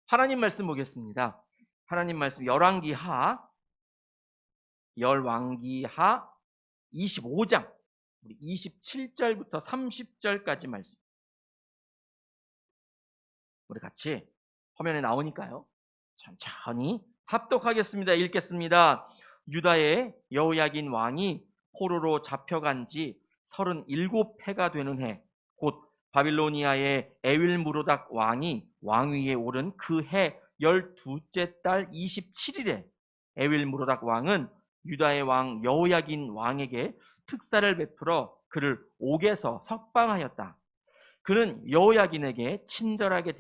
하나님 말씀 보겠습니다. 하나님 말씀 열왕기하 25장 우리 27절부터 30절까지 말씀. 우리 같이 화면에 나오니까요. 천천히 합독하겠습니다. 읽겠습니다. 유다의 여호야긴 왕이 포로로 잡혀간 지 37해가 되는 해, 곧 바빌로니아의 에윌무로닥 왕이 왕위에 오른 그 해 12째 달 27일에 에윌무로닥 왕은 유다의 왕 여호야긴 왕에게 특사를 베풀어 그를 옥에서 석방하였다. 그는 여호야긴에게 친절하게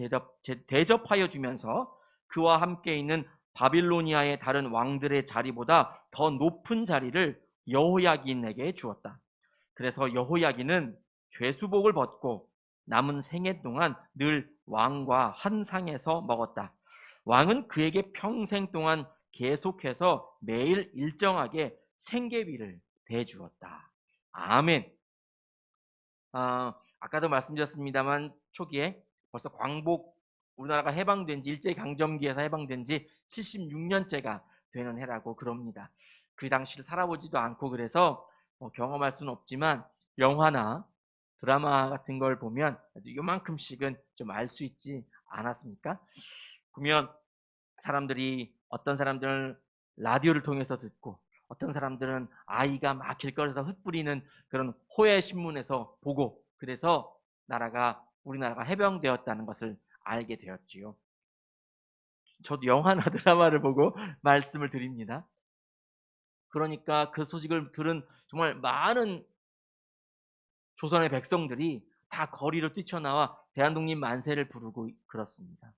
대접하여 주면서 그와 함께 있는 바빌로니아의 다른 왕들의 자리보다 더 높은 자리를 여호야긴에게 주었다. 그래서 여호야긴은 죄수복을 벗고 남은 생애 동안 늘 왕과 한 상에서 먹었다. 왕은 그에게 평생 동안 계속해서 매일 일정하게 생계비를 대주었다. 아멘. 아까도 말씀드렸습니다만 초기에 벌써 우리나라가 해방된 지 일제강점기에서 해방된 지 76년째가 되는 해라고 그럽니다. 그 당시를 살아보지도 않고 그래서 경험할 수는 없지만 영화나 드라마 같은 걸 보면 요만큼씩은 좀 알 수 있지 않았습니까? 보면 어떤 사람들은 라디오를 통해서 듣고 어떤 사람들은 아이가 막 길거리에서 흩뿌리는 그런 호해 신문에서 보고 그래서 우리나라가 해방되었다는 것을 알게 되었지요. 저도 영화나 드라마를 보고 말씀을 드립니다. 그러니까 그 소식을 들은 정말 많은 조선의 백성들이 다 거리로 뛰쳐나와 대한독립 만세를 부르고 그렇습니다.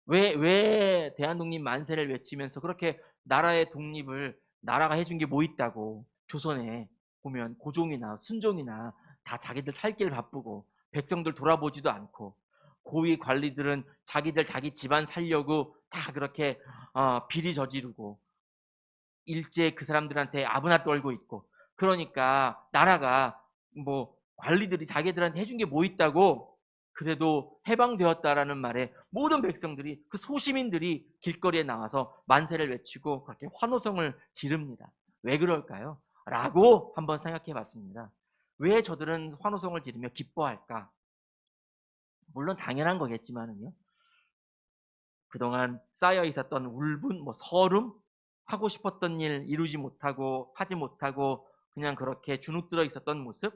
왜 대한독립 만세를 외치면서 그렇게 나라의 독립을 나라가 해준 게 뭐 있다고 조선에 보면 고종이나 순종이나 다 자기들 살 길 바쁘고 백성들 돌아보지도 않고 고위 관리들은 자기 집안 살려고 다 그렇게 비리 저지르고 일제 그 사람들한테 아부나 떨고 있고 그러니까 나라가 뭐 관리들이 자기들한테 해준 게 뭐 있다고 그래도 해방되었다라는 말에 모든 백성들이 그 소시민들이 길거리에 나와서 만세를 외치고 그렇게 환호성을 지릅니다. 왜 그럴까요? 라고 한번 생각해 봤습니다. 왜 저들은 환호성을 지르며 기뻐할까? 물론 당연한 거겠지만은요. 그동안 쌓여 있었던 울분, 서름, 하고 싶었던 일 이루지 못하고 하지 못하고 그냥 그렇게 주눅들어 있었던 모습,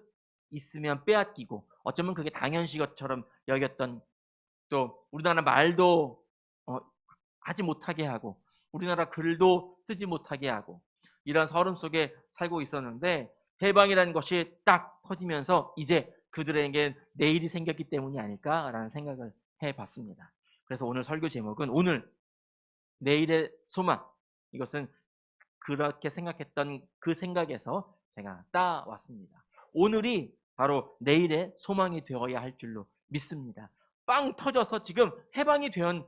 있으면 빼앗기고 어쩌면 그게 당연시 것처럼 여겼던 또 우리나라 말도 하지 못하게 하고 우리나라 글도 쓰지 못하게 하고 이런 서름 속에 살고 있었는데 해방이라는 것이 딱 터지면서 이제 그들에게 내일이 생겼기 때문이 아닐까라는 생각을 해봤습니다. 그래서 오늘 설교 제목은 오늘 내일의 소망, 이것은 그렇게 생각했던 그 생각에서 제가 따왔습니다. 오늘이 바로 내일의 소망이 되어야 할 줄로 믿습니다. 빵 터져서 지금 해방이 된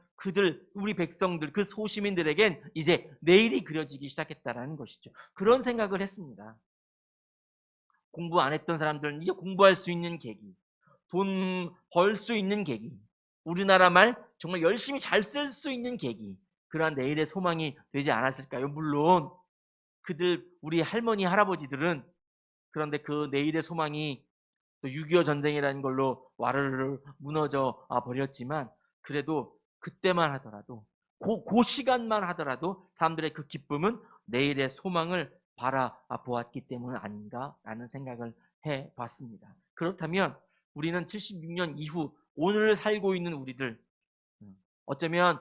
우리 백성들, 그 소시민들에겐 이제 내일이 그려지기 시작했다는 것이죠. 그런 생각을 했습니다. 공부 안 했던 사람들은 이제 공부할 수 있는 계기, 돈 벌 수 있는 계기, 우리나라 말 정말 열심히 잘 쓸 수 있는 계기, 그러한 내일의 소망이 되지 않았을까요? 물론 우리 할머니 할아버지들은 그런데 그 내일의 소망이 또 6.25 전쟁이라는 걸로 와르르 무너져 버렸지만 그래도 그때만 하더라도 그 시간만 하더라도 사람들의 그 기쁨은 내일의 소망을 바라보았기 때문 아닌가라는 생각을 해봤습니다. 그렇다면 우리는 76년 이후 오늘 살고 있는 우리들 어쩌면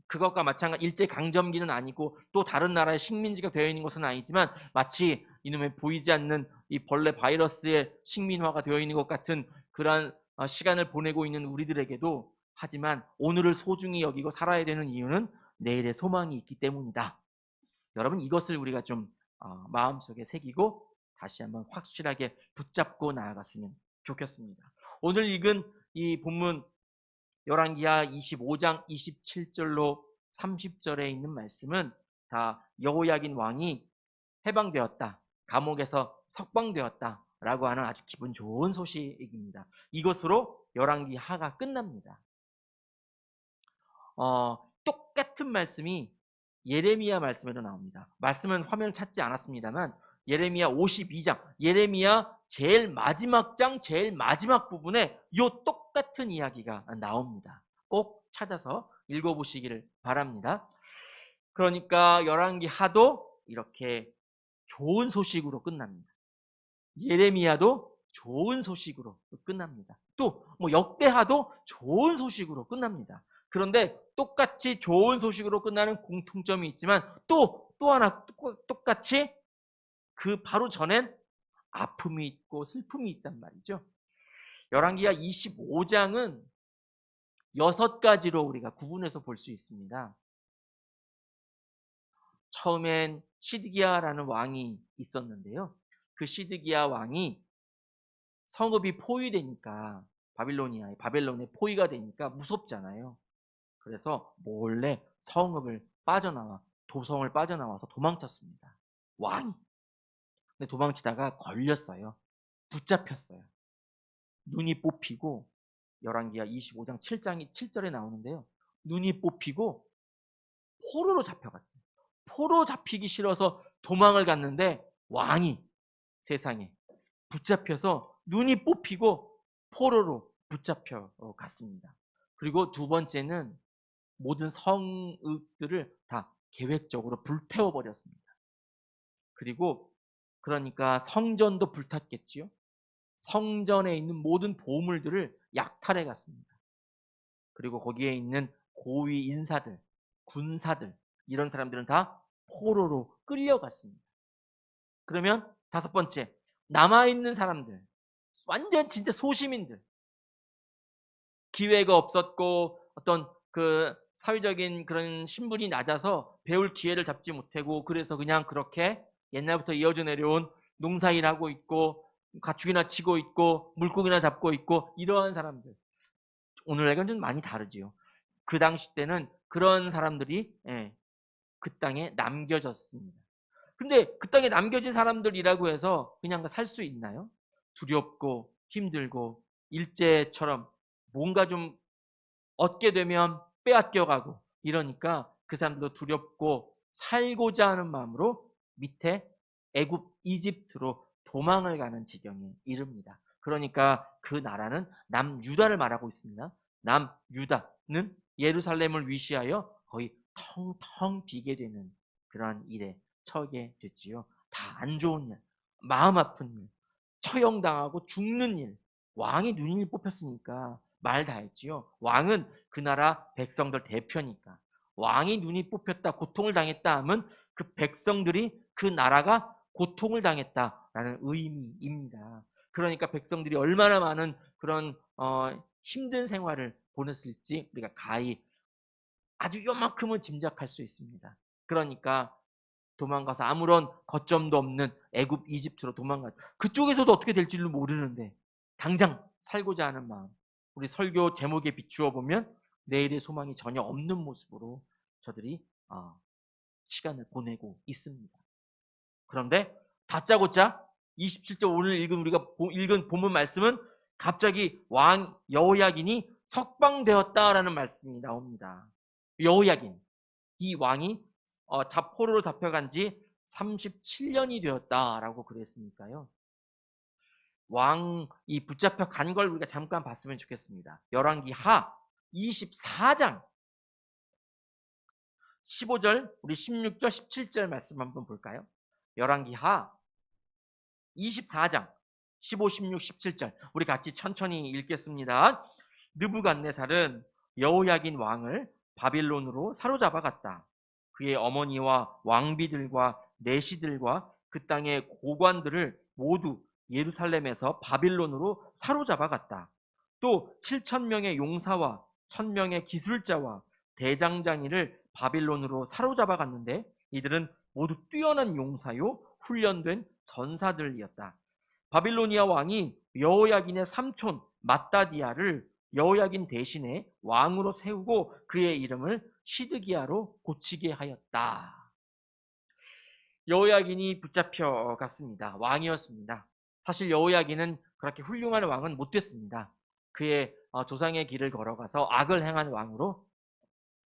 그것과 마찬가지 일제강점기는 아니고 또 다른 나라의 식민지가 되어 있는 것은 아니지만 마치 이놈의 보이지 않는 이 벌레 바이러스의 식민화가 되어 있는 것 같은 그러한 시간을 보내고 있는 우리들에게도 하지만 오늘을 소중히 여기고 살아야 되는 이유는 내일의 소망이 있기 때문이다. 여러분 이것을 우리가 좀 마음속에 새기고 다시 한번 확실하게 붙잡고 나아갔으면 좋겠습니다. 오늘 읽은 이 본문 열왕기하 25장 27절로 30절에 있는 말씀은 다 여호야긴 왕이 해방되었다, 감옥에서 석방되었다 라고 하는 아주 기분 좋은 소식입니다. 이것으로 열왕기하가 끝납니다. 똑같은 말씀이 예레미야 말씀에도 나옵니다. 말씀은 화면 찾지 않았습니다만 예레미야 52장, 예레미야 제일 마지막 장, 제일 마지막 부분에 요 똑같은 이야기가 나옵니다. 꼭 찾아서 읽어보시기를 바랍니다. 그러니까 열왕기 하도 이렇게 좋은 소식으로 끝납니다. 예레미야도 좋은 소식으로 끝납니다. 또 뭐 역대하도 좋은 소식으로 끝납니다. 그런데 똑같이 좋은 소식으로 끝나는 공통점이 있지만 또 하나 똑같이 그 바로 전엔 아픔이 있고 슬픔이 있단 말이죠. 열왕기하 25장은 6가지로 우리가 구분해서 볼 수 있습니다. 처음엔 시드기야라는 왕이 있었는데요. 그 시드기야 왕이 성읍이 포위되니까 바벨론에 포위가 되니까 무섭잖아요. 그래서 몰래 성읍을 빠져나와 도성을 빠져나와서 도망쳤습니다. 왕이. 근데 도망치다가 걸렸어요. 붙잡혔어요. 눈이 뽑히고 열왕기하 25장 7절에 나오는데요. 눈이 뽑히고 포로로 잡혀갔어요. 포로 잡히기 싫어서 도망을 갔는데 왕이 세상에 붙잡혀서 눈이 뽑히고 포로로 붙잡혀 갔습니다. 그리고 두 번째는 모든 성읍들을 다 계획적으로 불태워 버렸습니다. 그리고 그러니까 성전도 불탔겠지요. 성전에 있는 모든 보물들을 약탈해 갔습니다. 그리고 거기에 있는 고위 인사들, 군사들 이런 사람들은 다 포로로 끌려갔습니다. 그러면 다섯 번째, 남아있는 사람들, 완전 진짜 소시민들, 기회가 없었고 어떤 그 사회적인 그런 신분이 낮아서 배울 기회를 잡지 못하고 그래서 그냥 그렇게 옛날부터 이어져 내려온 농사일 하고 있고 가축이나 치고 있고 물고기나 잡고 있고 이러한 사람들, 오늘날과는 좀 많이 다르지요. 그 당시 때는 그런 사람들이 그 땅에 남겨졌습니다. 근데 그 땅에 남겨진 사람들이라고 해서 그냥 살 수 있나요? 두렵고 힘들고 일제처럼 뭔가 좀 얻게 되면 빼앗겨가고 이러니까 그 사람들도 두렵고 살고자 하는 마음으로 밑에 애굽 이집트로 도망을 가는 지경에 이릅니다. 그러니까 그 나라는 남유다를 말하고 있습니다. 남유다는 예루살렘을 위시하여 거의 텅텅 비게 되는 그러한 일에 처하게 됐지요. 다 안 좋은 일, 마음 아픈 일, 처형당하고 죽는 일. 왕이 눈이 뽑혔으니까 말 다 했지요. 왕은 그 나라 백성들 대표니까. 왕이 눈이 뽑혔다, 고통을 당했다 하면 그 백성들이 그 나라가 고통을 당했다라는 의미입니다. 그러니까 백성들이 얼마나 많은 그런 힘든 생활을 보냈을지 우리가 가히 아주 요만큼은 짐작할 수 있습니다. 그러니까 도망가서 아무런 거점도 없는 애굽 이집트로 도망가. 그쪽에서도 어떻게 될지를 모르는데 당장 살고자 하는 마음. 우리 설교 제목에 비추어 보면 내일의 소망이 전혀 없는 모습으로 저들이 시간을 보내고 있습니다. 그런데 다짜고짜 27절 오늘 우리가 읽은 본문 말씀은 갑자기 왕 여호야긴이 석방되었다라는 말씀이 나옵니다. 여호야긴, 이 왕이 포로로 잡혀간 지 37년이 되었다라고 그랬으니까요. 왕이 붙잡혀 간 걸 우리가 잠깐 봤으면 좋겠습니다. 열왕기하 24장 15절, 우리 16절, 17절 말씀 한번 볼까요? 열왕기하 24장 15, 16, 17절 우리 같이 천천히 읽겠습니다. 느부갓네살은 여호야긴 왕을 바빌론으로 사로잡아 갔다. 그의 어머니와 왕비들과 내시들과 그 땅의 고관들을 모두 예루살렘에서 바빌론으로 사로잡아 갔다. 또 7,000명의 용사와 1,000명의 기술자와 대장장이를 바빌론으로 사로잡아 갔는데 이들은 모두 뛰어난 용사요 훈련된 전사들이었다. 바빌로니아 왕이 여호야긴의 삼촌 마따디아를 여호야긴 대신에 왕으로 세우고 그의 이름을 시드기야로 고치게 하였다. 여호야긴이 붙잡혀 갔습니다. 왕이었습니다. 사실 여호야긴은 그렇게 훌륭한 왕은 못 됐습니다. 그의 조상의 길을 걸어가서 악을 행한 왕으로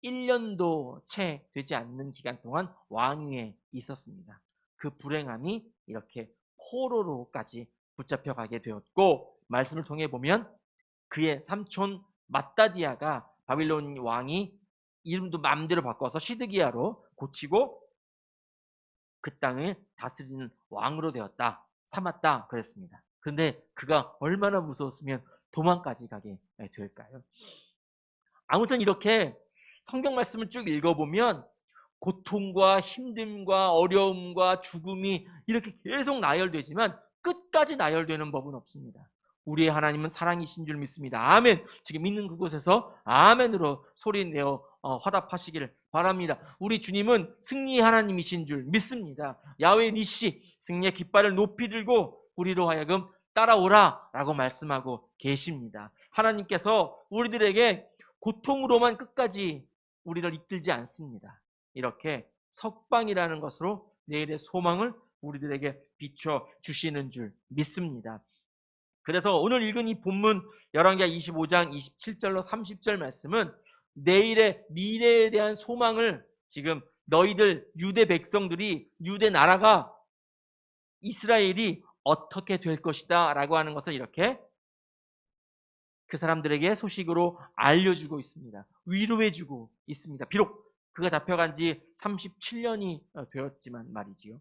1년도 채 되지 않는 기간 동안 왕위에 있었습니다. 그 불행함이 이렇게 포로로까지 붙잡혀가게 되었고, 말씀을 통해 보면 그의 삼촌 마따디아가 바빌론 왕이 이름도 마음대로 바꿔서 시드기야로 고치고 그 땅을 다스리는 왕으로 되었다, 삼았다 그랬습니다. 그런데 그가 얼마나 무서웠으면 도망까지 가게 될까요? 아무튼 이렇게 성경 말씀을 쭉 읽어보면 고통과 힘듦과 어려움과 죽음이 이렇게 계속 나열되지만 끝까지 나열되는 법은 없습니다. 우리의 하나님은 사랑이신 줄 믿습니다. 아멘. 지금 있는 그곳에서 아멘으로 소리내어 화답하시기를 바랍니다. 우리 주님은 승리의 하나님이신 줄 믿습니다. 야훼 니시, 승리의 깃발을 높이 들고 우리로 하여금 따라오라 라고 말씀하고 계십니다. 하나님께서 우리들에게 고통으로만 끝까지 우리를 이끌지 않습니다. 이렇게 석방이라는 것으로 내일의 소망을 우리들에게 비춰 주시는 줄 믿습니다. 그래서 오늘 읽은 이 본문 열왕기하 25장 27절로 30절 말씀은 내일의 미래에 대한 소망을 지금 너희들 유대 백성들이, 유대 나라가, 이스라엘이 어떻게 될 것이다 라고 하는 것을 이렇게 그 사람들에게 소식으로 알려주고 있습니다. 위로해주고 있습니다. 비록 그가 잡혀간 지 37년이 되었지만 말이지요.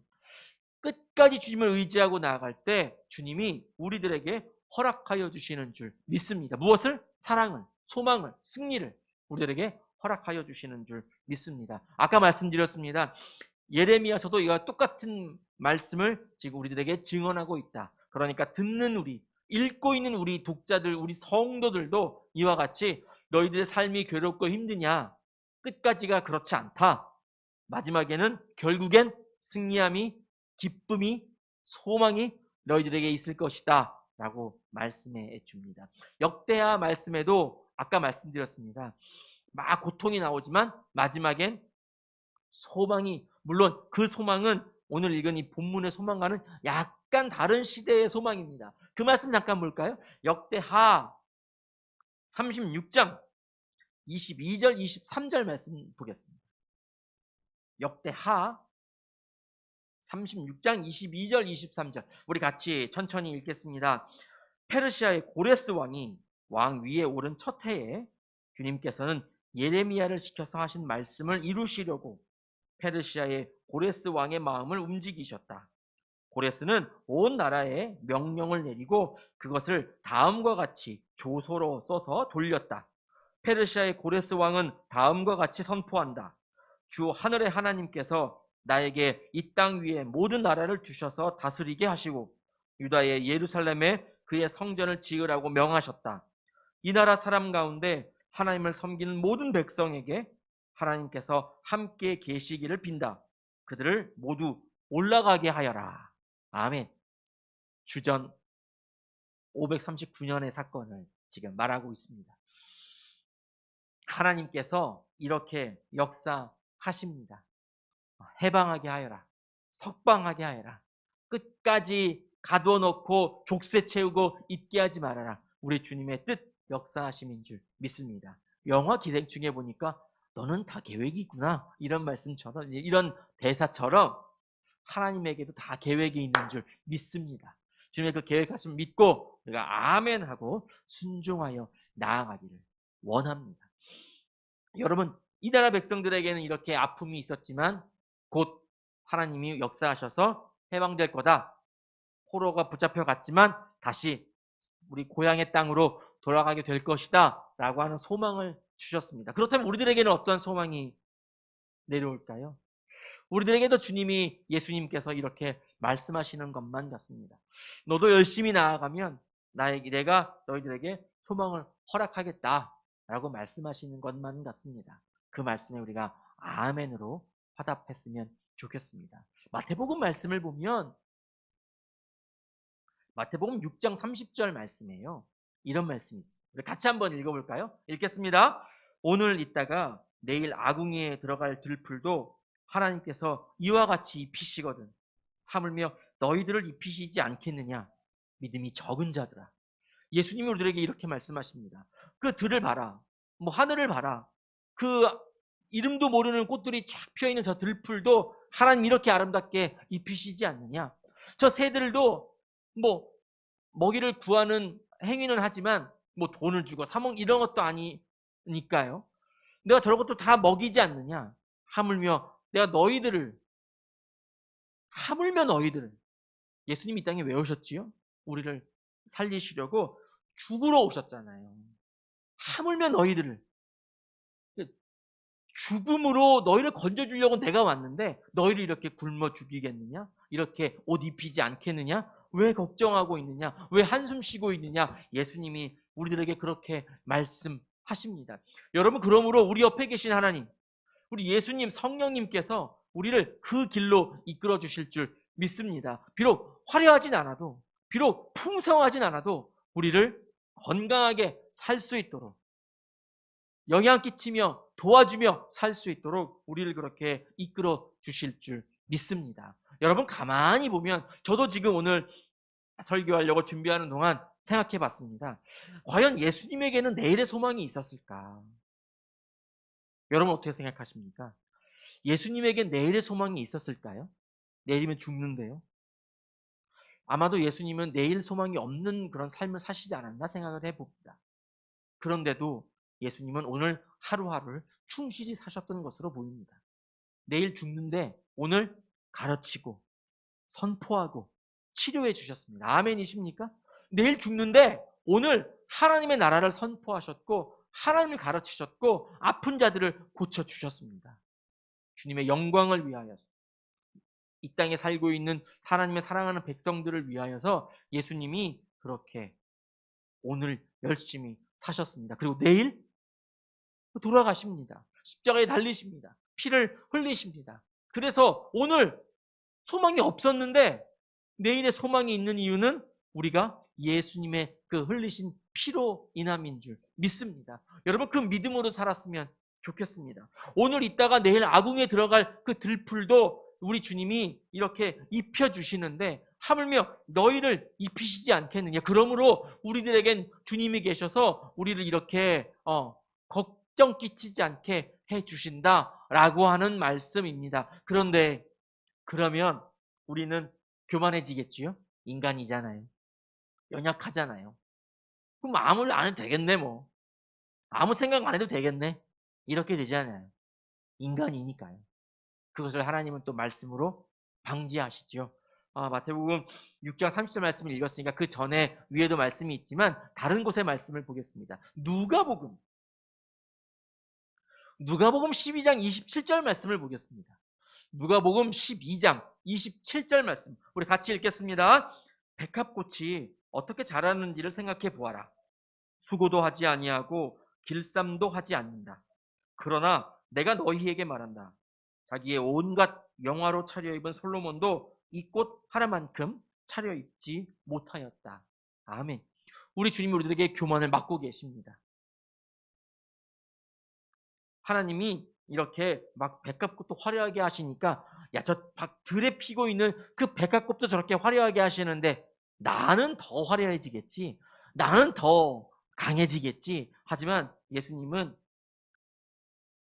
끝까지 주님을 의지하고 나아갈 때 주님이 우리들에게 허락하여 주시는 줄 믿습니다. 무엇을? 사랑을, 소망을, 승리를 우리들에게 허락하여 주시는 줄 믿습니다. 아까 말씀드렸습니다. 예레미야서도 이와 똑같은 말씀을 지금 우리들에게 증언하고 있다. 그러니까 듣는 우리, 읽고 있는 우리 독자들, 우리 성도들도 이와 같이 너희들의 삶이 괴롭고 힘드냐? 끝까지가 그렇지 않다. 마지막에는 결국엔 승리함이, 기쁨이, 소망이 너희들에게 있을 것이다 라고 말씀해 줍니다. 역대하 말씀에도 아까 말씀드렸습니다. 막 고통이 나오지만 마지막엔 소망이, 물론 그 소망은 오늘 읽은 이 본문의 소망과는 약간 다른 시대의 소망입니다. 그 말씀 잠깐 볼까요? 역대하 36장 22절 23절 말씀 보겠습니다. 역대하 36장 22절 23절 우리 같이 천천히 읽겠습니다. 페르시아의 고레스 왕이 왕 위에 오른 첫 해에 주님께서는 예레미야를 시켜서 하신 말씀을 이루시려고 페르시아의 고레스 왕의 마음을 움직이셨다. 고레스는 온 나라에 명령을 내리고 그것을 다음과 같이 조서로 써서 돌렸다. 페르시아의 고레스 왕은 다음과 같이 선포한다. 주 하늘의 하나님께서 나에게 이 땅 위에 모든 나라를 주셔서 다스리게 하시고 유다의 예루살렘에 그의 성전을 지으라고 명하셨다. 이 나라 사람 가운데 하나님을 섬기는 모든 백성에게 하나님께서 함께 계시기를 빈다. 그들을 모두 올라가게 하여라. 아멘. 주전 539년의 사건을 지금 말하고 있습니다. 하나님께서 이렇게 역사하십니다. 해방하게 하여라. 석방하게 하여라. 끝까지 가둬놓고 족쇄 채우고 있게 하지 말아라. 우리 주님의 뜻 역사하심인 줄 믿습니다. 영화 기생충에 보니까 너는 다 계획이 있구나 이런 말씀처럼, 이런 대사처럼 하나님에게도 다 계획이 있는 줄 믿습니다. 주님의 그 계획하심 믿고 우리가 아멘하고 순종하여 나아가기를 원합니다. 여러분, 이 나라 백성들에게는 이렇게 아픔이 있었지만 곧 하나님이 역사하셔서 해방될 거다. 포로가 붙잡혀 갔지만 다시 우리 고향의 땅으로 돌아가게 될 것이다 라고 하는 소망을 주셨습니다. 그렇다면 우리들에게는 어떠한 소망이 내려올까요? 우리들에게도 주님이, 예수님께서 이렇게 말씀하시는 것만 같습니다. 너도 열심히 나아가면 내가 너희들에게 소망을 허락하겠다 라고 말씀하시는 것만 같습니다. 그 말씀에 우리가 아멘으로 화답했으면 좋겠습니다. 마태복음 말씀을 보면 마태복음 6장 30절 말씀이에요. 이런 말씀이 있어요. 우리 같이 한번 읽어볼까요? 읽겠습니다. 오늘 있다가 내일 아궁이에 들어갈 들풀도 하나님께서 이와 같이 입히시거든. 하물며 너희들을 입히시지 않겠느냐? 믿음이 적은 자들아. 예수님이 우리들에게 이렇게 말씀하십니다. 그 들을 봐라. 하늘을 봐라. 그 이름도 모르는 꽃들이 쫙 피어있는 저 들풀도 하나님 이렇게 아름답게 입히시지 않느냐. 저 새들도 뭐 먹이를 구하는 행위는 하지만 뭐 돈을 주고 사먹 이런 것도 아니니까요. 내가 저런 것도 다 먹이지 않느냐. 내가 하물며 너희들을 예수님이 이 땅에 왜 오셨지요? 우리를 살리시려고 죽으러 오셨잖아요. 하물며 너희들을 죽음으로 너희를 건져주려고 내가 왔는데 너희를 이렇게 굶어 죽이겠느냐? 이렇게 옷 입히지 않겠느냐? 왜 걱정하고 있느냐? 왜 한숨 쉬고 있느냐? 예수님이 우리들에게 그렇게 말씀하십니다. 여러분, 그러므로 우리 옆에 계신 하나님, 우리 예수님 성령님께서 우리를 그 길로 이끌어 주실 줄 믿습니다. 비록 화려하진 않아도, 비록 풍성하진 않아도 우리를 건강하게 살 수 있도록, 영향 끼치며 도와주며 살 수 있도록 우리를 그렇게 이끌어 주실 줄 믿습니다. 여러분, 가만히 보면 저도 지금 오늘 설교하려고 준비하는 동안 생각해 봤습니다. 과연 예수님에게는 내일의 소망이 있었을까? 여러분 어떻게 생각하십니까? 예수님에게 내일의 소망이 있었을까요? 내일이면 죽는데요. 아마도 예수님은 내일 소망이 없는 그런 삶을 사시지 않았나 생각을 해봅니다. 그런데도 예수님은 오늘 하루하루를 충실히 사셨던 것으로 보입니다. 내일 죽는데 오늘 가르치고 선포하고 치료해 주셨습니다. 아멘이십니까? 내일 죽는데 오늘 하나님의 나라를 선포하셨고 하나님을 가르치셨고 아픈 자들을 고쳐주셨습니다. 주님의 영광을 위하여서, 이 땅에 살고 있는 하나님의 사랑하는 백성들을 위하여서 예수님이 그렇게 오늘 열심히 사셨습니다. 그리고 내일 돌아가십니다. 십자가에 달리십니다. 피를 흘리십니다. 그래서 오늘 소망이 없었는데 내일의 소망이 있는 이유는 우리가 예수님의 그 흘리신 피로 인함인 줄 믿습니다. 여러분, 그 믿음으로 살았으면 좋겠습니다. 오늘 있다가 내일 아궁에 들어갈 그 들풀도 우리 주님이 이렇게 입혀주시는데 하물며 너희를 입히시지 않겠느냐. 그러므로 우리들에겐 주님이 계셔서 우리를 이렇게 걱정 끼치지 않게 해주신다라고 하는 말씀입니다. 그런데 그러면 우리는 교만해지겠지요? 인간이잖아요. 연약하잖아요. 그럼 아무 일 안 해도 되겠네 뭐. 아무 생각 안 해도 되겠네. 이렇게 되잖아요. 인간이니까요. 그것을 하나님은 또 말씀으로 방지하시죠. 마태복음 6장 30절 말씀을 읽었으니까 그 전에 위에도 말씀이 있지만 다른 곳의 말씀을 보겠습니다. 누가복음 12장 27절 말씀을 보겠습니다. 누가복음 12장 27절 말씀 우리 같이 읽겠습니다. 백합꽃이 어떻게 자라는지를 생각해 보아라. 수고도 하지 아니하고 길쌈도 하지 않는다. 그러나 내가 너희에게 말한다. 자기의 온갖 영화로 차려입은 솔로몬도 이 꽃 하나만큼 차려입지 못하였다. 아멘. 우리 주님이 우리들에게 교만을 막고 계십니다. 하나님이 이렇게 막 백합꽃도 화려하게 하시니까 저 들에 피고 있는 그 백합꽃도 저렇게 화려하게 하시는데 나는 더 화려해지겠지. 나는 더 강해지겠지. 하지만 예수님은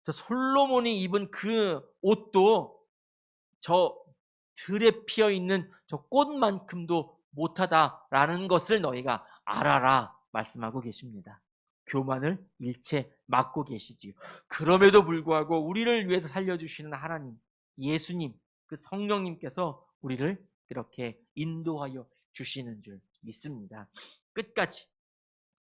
저 솔로몬이 입은 그 옷도 저 들에 피어 있는 저 꽃만큼도 못하다라는 것을 너희가 알아라 말씀하고 계십니다. 교만을 일체 막고 계시지요. 그럼에도 불구하고 우리를 위해서 살려주시는 하나님, 예수님, 그 성령님께서 우리를 그렇게 인도하여 주시는 줄 믿습니다. 끝까지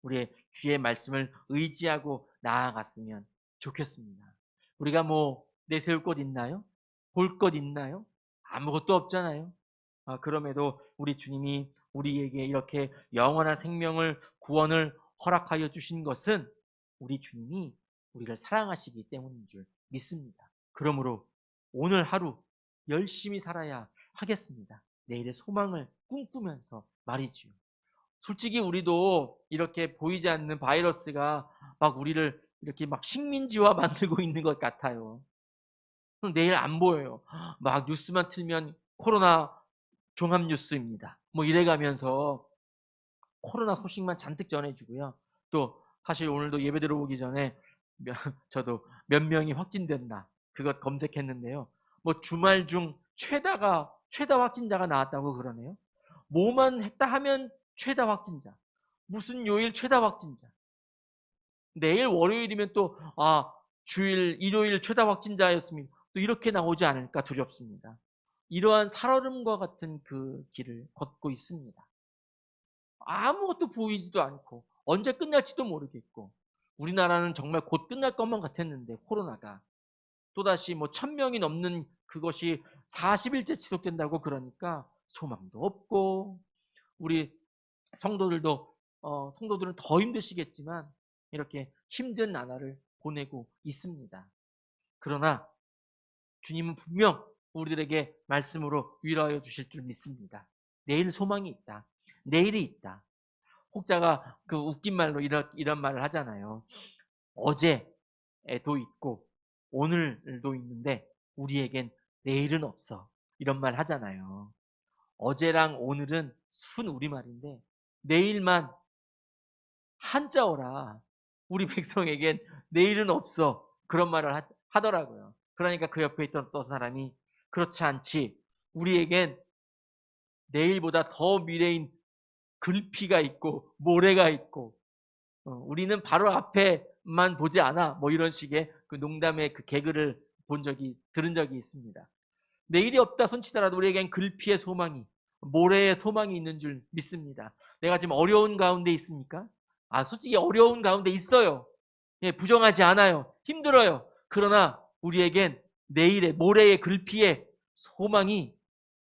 우리의 주의 말씀을 의지하고 나아갔으면 좋겠습니다. 우리가 뭐 내세울 것 있나요? 볼 것 있나요? 아무것도 없잖아요. 그럼에도 우리 주님이 우리에게 이렇게 영원한 생명을, 구원을 허락하여 주신 것은 우리 주님이 우리를 사랑하시기 때문인 줄 믿습니다. 그러므로 오늘 하루 열심히 살아야 하겠습니다. 내일의 소망을 꿈꾸면서 말이죠. 솔직히 우리도 이렇게 보이지 않는 바이러스가 막 우리를 이렇게 막 식민지화 만들고 있는 것 같아요. 내일 안 보여요. 막 뉴스만 틀면 코로나 종합뉴스입니다. 뭐 이래가면서 코로나 소식만 잔뜩 전해주고요. 또 사실 오늘도 예배 들어오기 전에 저도 몇 명이 확진됐나 그것 검색했는데요. 뭐 주말 중 최다 확진자가 나왔다고 그러네요. 뭐만 했다 하면 최다 확진자. 무슨 요일 최다 확진자. 내일 월요일이면 또 주일 일요일 최다 확진자였습니다. 또 이렇게 나오지 않을까 두렵습니다. 이러한 살얼음과 같은 그 길을 걷고 있습니다. 아무것도 보이지도 않고 언제 끝날지도 모르겠고 우리나라는 정말 곧 끝날 것만 같았는데 코로나가 또다시 뭐 1000명이 넘는 그것이 40일째 지속된다고 그러니까 소망도 없고 우리 성도들은 더 힘드시겠지만 이렇게 힘든 나날을 보내고 있습니다. 그러나 주님은 분명 우리들에게 말씀으로 위로하여 주실 줄 믿습니다. 내일 소망이 있다. 내일이 있다. 혹자가 그 웃긴 말로 이런 말을 하잖아요. 어제도 있고 오늘도 있는데 우리에겐 내일은 없어. 이런 말 하잖아요. 어제랑 오늘은 순 우리말인데 내일만 한자어라. 우리 백성에겐 내일은 없어. 그런 말을 하더라고요. 그러니까 그 옆에 있던 어떤 사람이 그렇지 않지. 우리에겐 내일보다 더 미래인 글피가 있고 모래가 있고 우리는 바로 앞에만 보지 않아. 뭐 이런 식의 그 농담의 그 개그를 들은 적이 있습니다. 내일이 없다 손치더라도 우리에겐 글피의 소망이 모래의 소망이 있는 줄 믿습니다. 내가 지금 어려운 가운데 있습니까? 솔직히 어려운 가운데 있어요. 예, 부정하지 않아요. 힘들어요. 그러나 우리에겐 내일의 모래의 글피의 소망이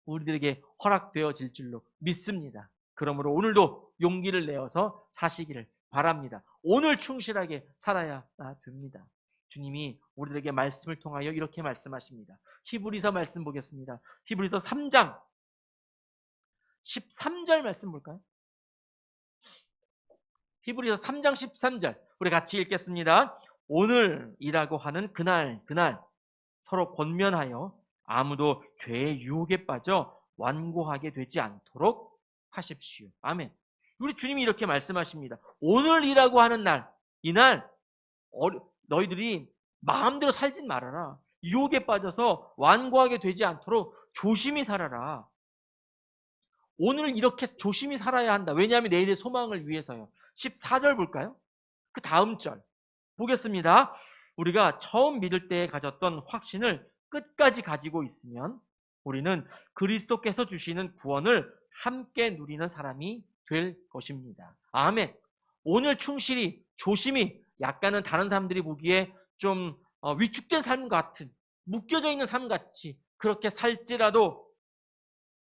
우리들에게 허락되어질 줄로 믿습니다. 그러므로 오늘도 용기를 내어서 사시기를 바랍니다. 오늘 충실하게 살아야 됩니다. 주님이 우리들에게 말씀을 통하여 이렇게 말씀하십니다. 히브리서 말씀 보겠습니다. 히브리서 3장 13절 말씀 볼까요? 히브리서 3장 13절 우리 같이 읽겠습니다. 오늘이라고 하는 그날 서로 권면하여 아무도 죄의 유혹에 빠져 완고하게 되지 않도록 하십시오. 아멘. 우리 주님이 이렇게 말씀하십니다. 오늘이라고 하는 날, 이날 너희들이 마음대로 살진 말아라. 유혹에 빠져서 완고하게 되지 않도록 조심히 살아라. 오늘 이렇게 조심히 살아야 한다. 왜냐하면 내일의 소망을 위해서요. 14절 볼까요? 그 다음 절 보겠습니다. 우리가 처음 믿을 때 가졌던 확신을 끝까지 가지고 있으면 우리는 그리스도께서 주시는 구원을 함께 누리는 사람이 될 것입니다. 아멘. 오늘 충실히 조심히 약간은 다른 사람들이 보기에 좀 위축된 삶 같은 묶여져 있는 삶 같이 그렇게 살지라도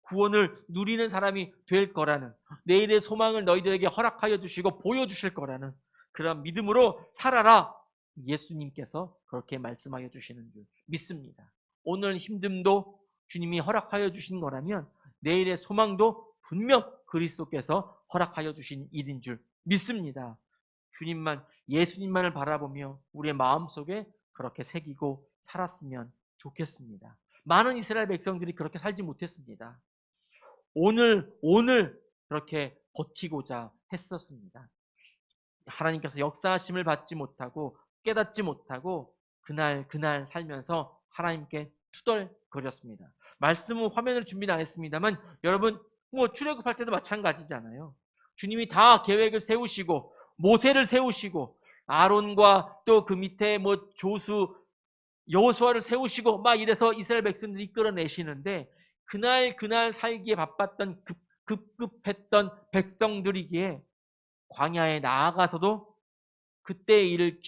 구원을 누리는 사람이 될 거라는 내일의 소망을 너희들에게 허락하여 주시고 보여주실 거라는 그런 믿음으로 살아라. 예수님께서 그렇게 말씀하여 주시는 줄 믿습니다. 오늘 힘듦도 주님이 허락하여 주신 거라면 내일의 소망도 분명 그리스도께서 허락하여 주신 일인 줄 믿습니다. 예수님만을 바라보며 우리의 마음속에 그렇게 새기고 살았으면 좋겠습니다. 많은 이스라엘 백성들이 그렇게 살지 못했습니다. 오늘 그렇게 버티고자 했었습니다. 하나님께서 역사하심을 받지 못하고 깨닫지 못하고 그날 살면서 하나님께 투덜거렸습니다. 말씀은 화면을 준비는 안 했습니다만 여러분 출애굽할 때도 마찬가지잖아요. 주님이 다 계획을 세우시고 모세를 세우시고 아론과 또 그 밑에 조수 여호수아를 세우시고 막 이래서 이스라엘 백성들을 이끌어내시는데 그날 살기에 바빴던 급급했던 백성들이기에 광야에 나아가서도 그때의 일을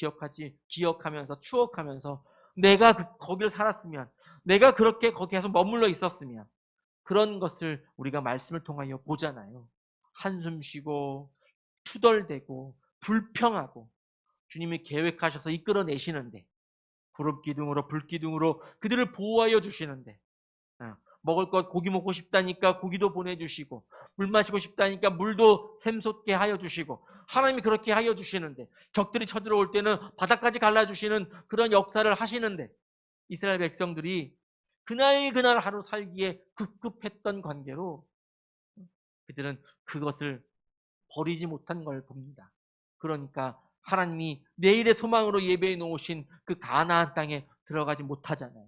기억하면서 추억하면서 내가 거기를 살았으면 내가 그렇게 거기에서 머물러 있었으면 그런 것을 우리가 말씀을 통하여 보잖아요. 한숨 쉬고 투덜대고 불평하고 주님이 계획하셔서 이끌어내시는데 구름기둥으로 불기둥으로 그들을 보호하여 주시는데 먹을 것 고기 먹고 싶다니까 고기도 보내주시고 물 마시고 싶다니까 물도 샘솟게 하여 주시고 하나님이 그렇게 하여 주시는데 적들이 쳐들어올 때는 바닥까지 갈라주시는 그런 역사를 하시는데 이스라엘 백성들이 그날 하루 살기에 급급했던 관계로 그들은 그것을 버리지 못한 걸 봅니다. 그러니까 하나님이 내일의 소망으로 예배해 놓으신 그 가나안 땅에 들어가지 못하잖아요.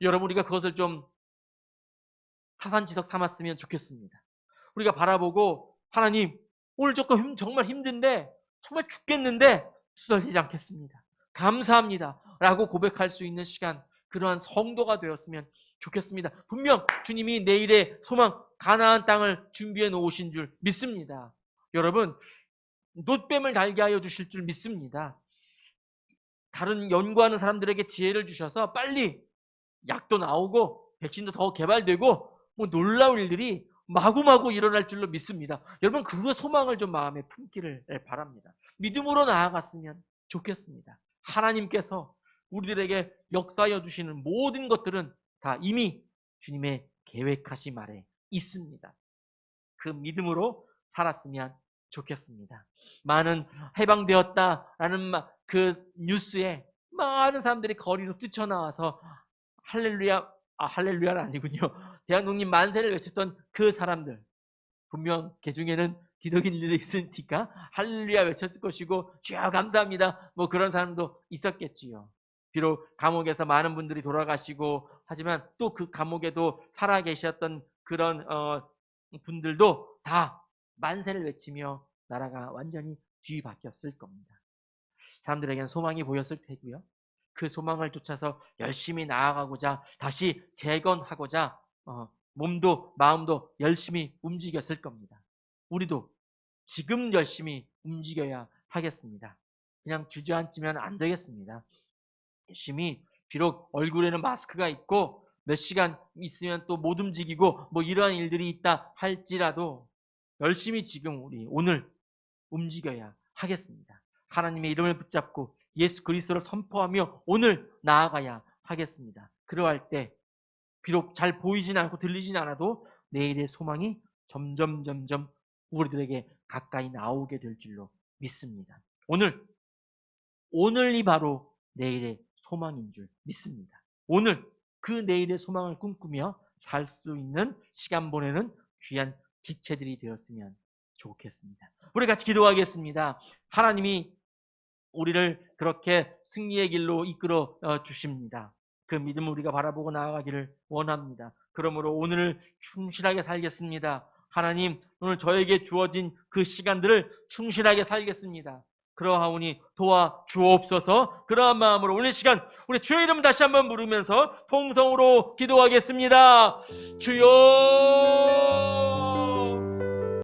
여러분, 우리가 그것을 좀 타산지석 삼았으면 좋겠습니다. 우리가 바라보고 하나님, 오늘 조금 정말 힘든데, 정말 죽겠는데 투덜대지 않겠습니다. 감사합니다 라고 고백할 수 있는 시간, 그러한 성도가 되었으면 좋겠습니다. 분명 주님이 내일의 소망 가나안 땅을 준비해 놓으신 줄 믿습니다. 여러분, 놋뱀을 달게 하여 주실 줄 믿습니다. 다른 연구하는 사람들에게 지혜를 주셔서 빨리 약도 나오고 백신도 더 개발되고 뭐 놀라울 일들이 마구마구 일어날 줄로 믿습니다. 여러분, 그 소망을 좀 마음에 품기를 바랍니다. 믿음으로 나아갔으면 좋겠습니다. 하나님께서 우리들에게 역사하여 주시는 모든 것들은 다 이미 주님의 계획하심 아래 있습니다. 그 믿음으로 살았으면 좋겠습니다. 많은 해방되었다라는 그 뉴스에 많은 사람들이 거리로 뛰쳐나와서 할렐루야, 할렐루야는 아니군요. 대한독립 만세를 외쳤던 그 사람들, 분명 그 중에는 기독인들이 있으니까 할렐루야 외쳤을 것이고 주여 감사합니다 뭐 그런 사람도 있었겠지요. 비록 감옥에서 많은 분들이 돌아가시고 하지만 또 그 감옥에도 살아 계셨던 그런 분들도 다 만세를 외치며 나라가 완전히 뒤바뀌었을 겁니다. 사람들에게는 소망이 보였을 테고요. 그 소망을 쫓아서 열심히 나아가고자, 다시 재건하고자 몸도 마음도 열심히 움직였을 겁니다. 우리도 지금 열심히 움직여야 하겠습니다. 그냥 주저앉으면 안 되겠습니다. 열심히, 비록 얼굴에는 마스크가 있고 몇 시간 있으면 또 못 움직이고 뭐 이러한 일들이 있다 할지라도 열심히 지금 우리 오늘 움직여야 하겠습니다. 하나님의 이름을 붙잡고 예수 그리스도를 선포하며 오늘 나아가야 하겠습니다. 그러할 때 비록 잘 보이진 않고 들리진 않아도 내일의 소망이 점점 우리들에게 가까이 나오게 될 줄로 믿습니다. 오늘이 바로 내일의 소망인 줄 믿습니다. 오늘 그 내일의 소망을 꿈꾸며 살 수 있는 시간 보내는 귀한 지체들이 되었으면 좋겠습니다. 우리 같이 기도하겠습니다. 하나님이 우리를 그렇게 승리의 길로 이끌어 주십니다. 그 믿음을 우리가 바라보고 나아가기를 원합니다. 그러므로 오늘을 충실하게 살겠습니다. 하나님, 오늘 저에게 주어진 그 시간들을 충실하게 살겠습니다. 그러하오니 도와 주옵소서. 그러한 마음으로 오늘 시간 우리 주의 이름 다시 한번 부르면서 통성으로 기도하겠습니다. 주여